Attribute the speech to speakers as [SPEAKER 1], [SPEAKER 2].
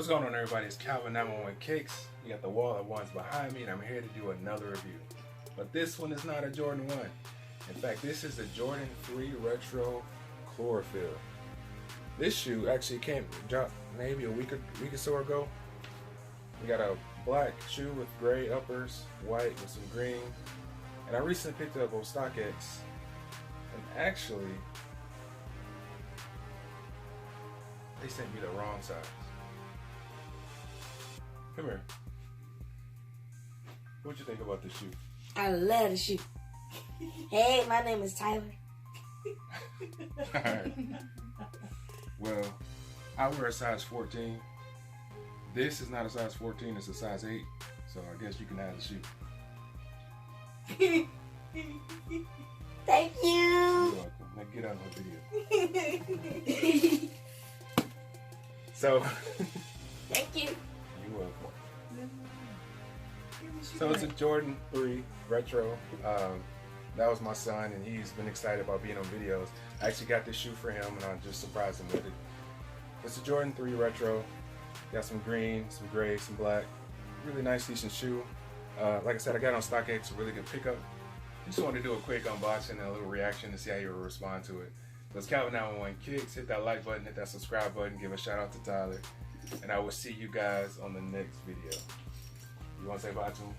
[SPEAKER 1] What's going on, everybody? It's Calvin 911 Kicks. You got the wall of ones behind me, and I'm here to do another review. But this one is not a Jordan 1. In fact, this is a Jordan 3 Retro Chlorophyll. This shoe actually dropped maybe a week or so ago. We got a black shoe with gray uppers, white with some green. And I recently picked it up on StockX. And actually, they sent me the wrong size. Come here. What you think about this shoe?
[SPEAKER 2] I love the shoe. Hey, my name is Tyler.
[SPEAKER 1] Alright. Well, I wear a size 14. This is not a size 14, it's a size 8. So I guess you can have the shoe.
[SPEAKER 2] Thank you.
[SPEAKER 1] You're welcome. Now get out of my video. So,
[SPEAKER 2] Thank you.
[SPEAKER 1] you're welcome. So it's a Jordan 3 Retro. That was my son, and he's been excited about being on videos. I actually got this shoe for him, and I just surprised him with it. It's a Jordan 3 Retro. Got some green, some gray, some black. Really nice, decent shoe. Like I said, I got it on StockX, a really good pickup. Just wanted to do a quick unboxing and a little reaction to see how you will respond to it. So it's Calvin 911 Kicks. Hit that like button, hit that subscribe button, give a shout out to Tyler. And I will see you guys on the next video. You want to say bye to him?